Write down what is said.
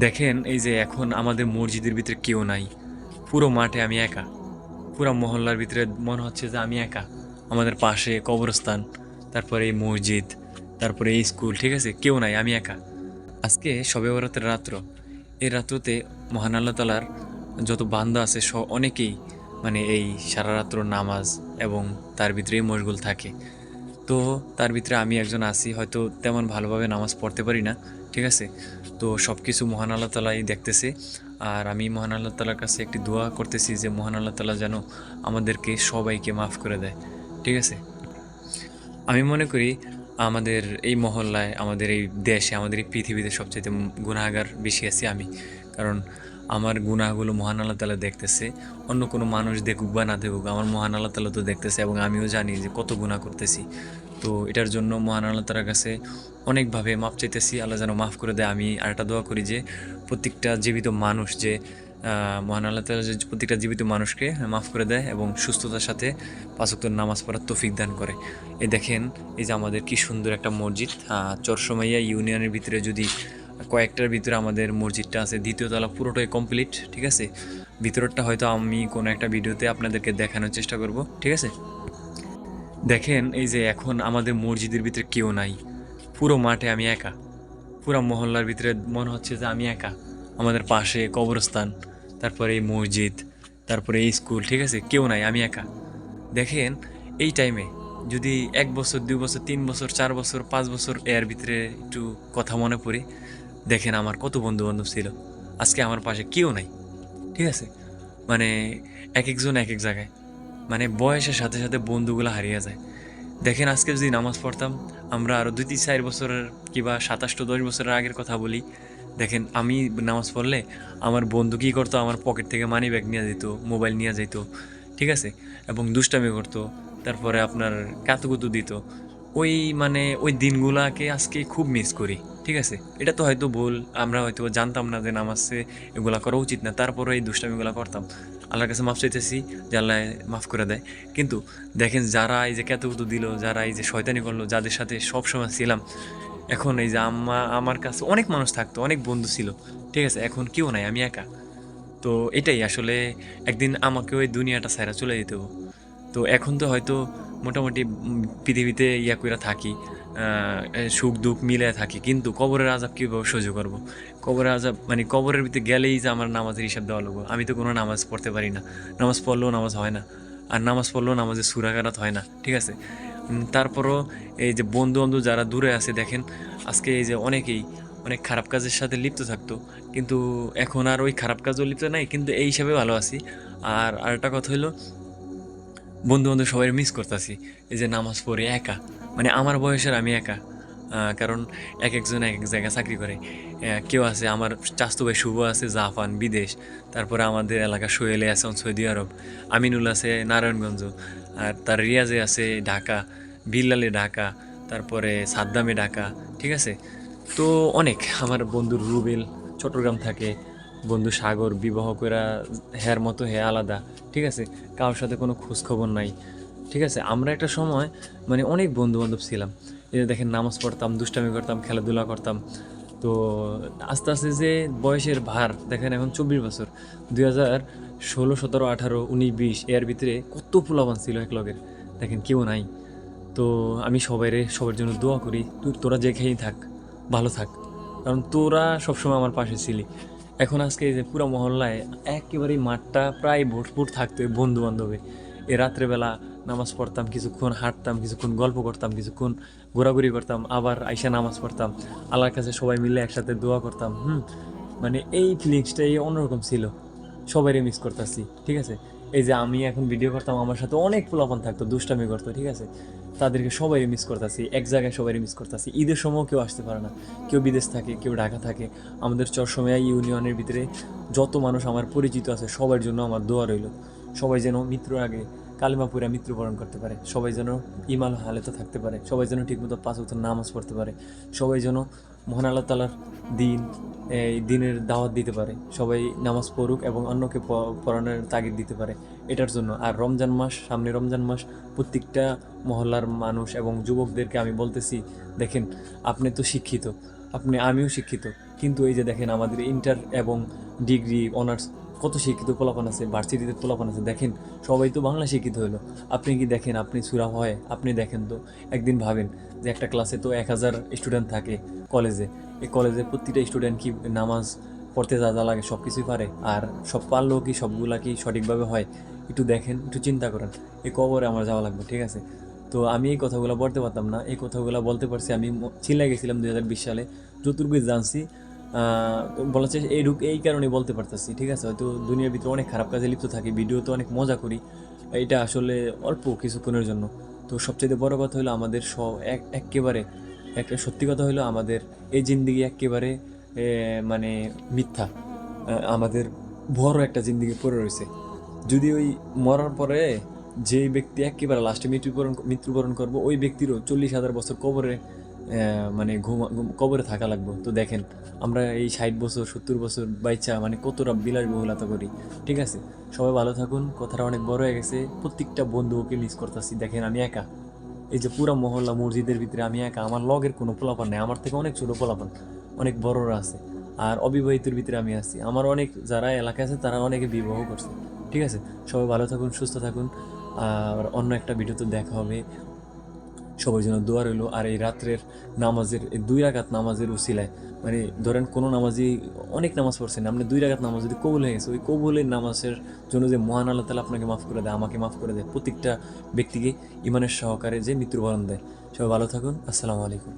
দেখেন এই যে এখন আমাদের মসজিদের ভিতরে কেউ নাই, পুরো মাঠে আমি একা। পুরো মহল্লার ভিতরে মনে হচ্ছে যে আমি একা। আমাদের পাশে কবরস্থান, তারপরে এই মসজিদ, তারপরে এই স্কুল, ঠিক আছে, কেউ নাই, আমি একা। আজকে শবে বরাতের রাত্র। এই রাত্রতে মহান আল্লাহ তালার যত বান্দা আছে অনেকেই মানে এই সারা রাত্র নামাজ এবং তার ভিতরেই মশগুল থাকে। তো তার ভিতরে আমি একজন আছি, হয়তো তেমন ভালোভাবে নামাজ পড়তে পারি না, ঠিক আছে। তো সব কিছু মহান আল্লাহ তালাই দেখতেছে। আর আমি মহান আল্লাহ তালার কাছে একটি দোয়া করতেছি যে মহান আল্লাহ তালা যেন আমাদেরকে সবাইকে মাফ করে দেয়, ঠিক আছে। আমি মনে করি আমাদের এই মহল্লায়, আমাদের এই দেশে, আমাদের এই পৃথিবীতে সবচেয়ে গুনাহগার বেশি আছি আমি। কারণ আমার গুনাহগুলো মহান আল্লাহ তালা দেখতেছে। অন্য কোনো মানুষ দেখুক বা না দেখুক, আমার মহান আল্লাহ তালা তো দেখতেছে, এবং আমিও জানি যে কত গুনাহ করতেছি। তো এটার জন্য মহান আল্লাহ তালার কাছে অনেকভাবে মাপ চাইতেছি, আল্লাহ যেন মাফ করে দেয়। আমি আরেকটা দোয়া করি যে প্রত্যেকটা জীবিত মানুষ যে মহান আল্লাহ তাআলা যে প্রত্যেকটা জীবিত মানুষকে মাফ করে দেয় এবং সুস্থতার সাথে পাঁচ ওয়াক্ত নামাজ পড়ার তৌফিক দান করে। এই দেখেন, এই যে আমাদের কি সুন্দর একটা মসজিদ, চরসমইয়া ইউনিয়নের ভিতরে যদি কয়েকটার ভিতরে আমাদের মসজিদটা আছে, দ্বিতীয় তলা পুরোটাই কমপ্লিট, ঠিক আছে। ভিতরটা হয়তো আমি কোনো একটা ভিডিওতে আপনাদেরকে দেখানোর চেষ্টা করব, ঠিক আছে। দেখেন এই যে এখন আমাদের মসজিদের ভিতরে কেউ নাই, পুরো মাঠে আমি একা। পুরা মহল্লার ভিতরে মনে হচ্ছে যে আমি একা। আমাদের পাশে কবরস্থান, তারপরে এই মসজিদ, তারপরে এই স্কুল, ঠিক আছে, কেউ নাই, আমি একা। দেখেন এই টাইমে যদি 1 বছর, 2 বছর, 3 বছর, 4 বছর, 5 বছর এর ভিতরে একটু কথা মনে পড়ে, দেখেন আমার কত বন্ধু বান্ধব ছিল। আজকে আমার পাশে কেউ নাই, ঠিক আছে। মানে এক একজন এক এক জায়গায়, মানে বয়সের সাথে সাথে বন্ধুগুলো হারিয়ে যায়। দেখেন আজকে যদি নামাজ পড়তাম, আমরা আরও 2-4 বছরের কিংবা 27-10 বছরের আগের কথা বলি। দেখেন আমি নামাজ পড়লে আমার বন্ধু কী করতো, আমার পকেট থেকে মানি ব্যাগ নিয়ে যেত, মোবাইল নিয়ে যেত, ঠিক আছে, এবং দুষ্টামি করতো, তারপরে আপনার কাতুকুতু দিত। ওই মানে ওই দিনগুলাকে আজকে খুব মিস করি, ঠিক আছে। এটা তো হয়তো ভুল, আমরা হয়তো জানতাম না যে নামাজে এগুলা করা উচিত না, তারপরে এই দুষ্টামিগুলো করতাম। আল্লাহর কাছে মাফ চাইতেছি যে আল্লাহ মাফ করে দেয়। কিন্তু দেখেন যারা এই যে কাতুকুতু দিল, যারা এই যে শয়তানি করলো, যাদের সাথে সব সময় ছিলাম, এখন এই যে আমার কাছে অনেক মানুষ থাকতো, অনেক বন্ধু ছিল, ঠিক আছে, এখন কেউ নাই, আমি একা। তো এটাই আসলে, একদিন আমাকে ওই দুনিয়াটা ছাইরা চলে যেতে হবে। তো এখন তো হয়তো মোটামুটি পৃথিবীতে ইয়া কইরা থাকি, সুখ দুঃখ মিলে থাকি, কিন্তু কবরের আযাব কীভাবে সহ্য করব। কবরের আযাব মানে কবরের ভিতরে গেলেই যে আমার নামাজের হিসাব দেওয়া লাগবে। আমি তো কোনো নামাজ পড়তে পারি না, নামাজ পড়লেও নামাজ হয় না, আর নামাজ পড়লেও নামাজের সূরা কেরাত হয় না, ঠিক আছে। তারপরও এই যে বন্ধু বান্ধব যারা দূরে আছে, দেখেন আজকে এই যে অনেকেই অনেক খারাপ কাজের সাথে লিপ্ত থাকতো, কিন্তু এখন আর ওই খারাপ কাজও লিপ্ত নাই, কিন্তু এই হিসাবে ভালো আছি। আর আরেকটা কথা হলো, বন্ধু বান্ধব সবাই মিস করতেছি। এই যে নামাজ পড়ে একা, মানে আমার বয়সের আমি একা। কারণ এক একজন এক এক জায়গায় চাকরি করে। কেউ আছে আমার চাচাতো ভাই শুভ আছে জাপান বিদেশ, তারপরে আমাদের এলাকা সোহেলে আছে সৌদি আরব, আমিনুল আছে নারায়ণগঞ্জ, আর তার রিয়াজে আছে ঢাকা, বিল্লালে ঢাকা, তারপরে সাদ্দামে ঢাকা, ঠিক আছে। তো অনেক আমার বন্ধুর রুবেল চট্টগ্রাম থাকে, বন্ধু সাগর বিবাহ কইরা হ্যার মতো হ্যাঁ আলাদা, ঠিক আছে, কারোর সাথে কোনো খোঁজ খবর নাই, ঠিক আছে। আমরা একটা সময় মানে অনেক বন্ধু বান্ধব ছিলাম। এই যে দেখেন নামাজ পড়তাম, দুষ্টামি করতাম, খেলাধুলা করতাম। তো আস্তে আস্তে যে বয়সের ভার, দেখেন এখন 24 বছর, 2016, 17, 18, 19, 20 এর ভিতরে কত পোলাপান ছিল এক লগের, দেখেন কেউ নাই। তো আমি সবার জন্য দোয়া করি, তোরা যেখানেই থাক ভালো থাক, কারণ তোরা সবসময় আমার পাশে ছিলি। এখন আজকে এই যে পুরো মহল্লায় একেবারেই মাঠটা প্রায় ভরপুর থাকতো বন্ধু বান্ধবে। এ রাত্রেবেলা নামাজ পড়তাম, কিছুক্ষণ হাঁটতাম, কিছুক্ষণ গল্প করতাম, কিছুক্ষণ ঘোরাঘুরি করতাম, আবার আইসা নামাজ পড়তাম, আল্লাহর কাছে সবাই মিলে একসাথে দোয়া করতাম। মানে এই ফিলিংসটাই অন্যরকম ছিল। সবাইরে মিস করতেছি, ঠিক আছে। এই যে আমি এখন ভিডিও করতাম, আমার সাথে অনেক পোলাপান থাকতো, দুষ্টামি করতো, ঠিক আছে। তাদেরকে সবাই মিস করতেছি, এক জায়গায় সবাই মিস করতেছি। ঈদের সময়ও কেউ আসতে পারে না, কেউ বিদেশ থাকে, কেউ ঢাকা থাকে। আমাদের চরসময়া ইউনিয়নের ভিতরে যত মানুষ আমার পরিচিত আছে, সবার জন্য আমার দোয়া রইল। সবাই যেন মৃত্যুর আগে কালিমা পড়ে মৃত্যুবরণ করতে পারে, সবাই যেন ইমান হালেতে থাকতে পারে, সবাই যেন ঠিকমতো 5 ওয়াক্ত নামাজ পড়তে পারে, সবাই যেন মহান আল্লাহ তাআলার দিন, এই দিনের দাওয়াত দিতে পারে, সবাই নামাজ পড়ুক এবং অন্যকে পড়ানোর তাগিদ দিতে পারে, এটার জন্য। আর রমজান মাস, সামনে রমজান মাস, প্রত্যেকটা মহল্লার মানুষ এবং যুবকদেরকে আমি বলতেছি, দেখেন আপনি তো শিক্ষিত, আমিও শিক্ষিত, কিন্তু এই যে দেখেন আমাদের ইন্টার এবং ডিগ্রি অনার্স কত শিক্ষিত পোলাপান আছে, ভার্সিটিতে পোলাপান আছে, দেখেন সবাই তো বাংলা শিক্ষিত হলো। আপনি কি দেখেন, আপনি সুরা হয় আপনি দেখেন তো, একদিন ভাবেন যে একটা ক্লাসে তো 1,000 স্টুডেন্ট থাকে কলেজে, এই কলেজে প্রতিটা স্টুডেন্ট কি নামাজ পড়তে যা যা লাগে সব কিছুই পারে, আর সব পারলেও কি সবগুলা কি সঠিকভাবে হয়? একটু দেখেন, একটু চিন্তা করেন। এই কবরে আমার যাওয়া লাগবে, ঠিক আছে? তো আমি এই কথাগুলো বলতে পারতাম না, এই কথাগুলো বলতে পারছি আমি চিল্লাই গেছিলাম 2020 সালে, যতটুকু জানছি। তো বলা চাই এই কারণে বলতে পারতেছি, ঠিক আছে? হয়তো দুনিয়ার ভিতরে অনেক খারাপ কাজে লিপ্ত থাকি, ভিডিওতে অনেক মজা করি, এটা আসলে অল্প কিছুক্ষণের জন্য। তো সবচেয়ে বড় কথা হলো আমাদের একেবারে একটা সত্যি কথা হলো আমাদের এই জিন্দিগি একেবারে মানে মিথ্যা। আমাদের বড় একটা জিন্দিগি পড়ে রয়েছে। যদি ওই মরার পরে যে ব্যক্তি একেবারে লাস্টে মৃত্যুবরণ করবো, ওই ব্যক্তিরও 40,000 বছর কবরে মানে কবরে থাকা লাগবে। তো দেখেন আমরা এই 60 বছর 70 বছর বাইচা মানে কতটা বিলাসবহুলতা করি, ঠিক আছে? সবাই ভালো থাকুন, কথাটা অনেক বড় হয়ে গেছে, প্রত্যেকটা বন্ধুকে মিস করতেছি। দেখেন আমি একা, এই যে পুরা মহল্লা মসজিদের ভিতরে আমি একা, আমার লগের কোনো পোলাপান নেই, আমার থেকে অনেক ছোটো পোলাপান, অনেক বড়রা আছে। আর অবিবাহিতের ভিতরে আমি আছি, আমার অনেক যারা এলাকায় আছে তারা অনেকে বিবাহ করছে, ঠিক আছে? সবাই ভালো থাকুন, সুস্থ থাকুন, আর অন্য একটা ভিডিওতে দেখা হবে। সবার জন্য দোয়া রইলো। আর এই রাত্রের নামাজের এই 2 রাকাত নামাজের উসিলায়, মানে ধরেন কোনো নামাজি অনেক নামাজ পড়ছেন, আপনি 2 রাকাত নামাজ যদি কবুল হয়ে গেছে, ওই কবুলের নামাজের জন্য যে মহান আল্লাহ তাআলা আপনাকে মাফ করে দেয়, আমাকে মাফ করে দেয়, প্রত্যেকটা ব্যক্তিকে ইমানের সহকারে যে মৃত্যুবরণ দেয়। সবাই ভালো থাকুন, আসসালামু আলাইকুম।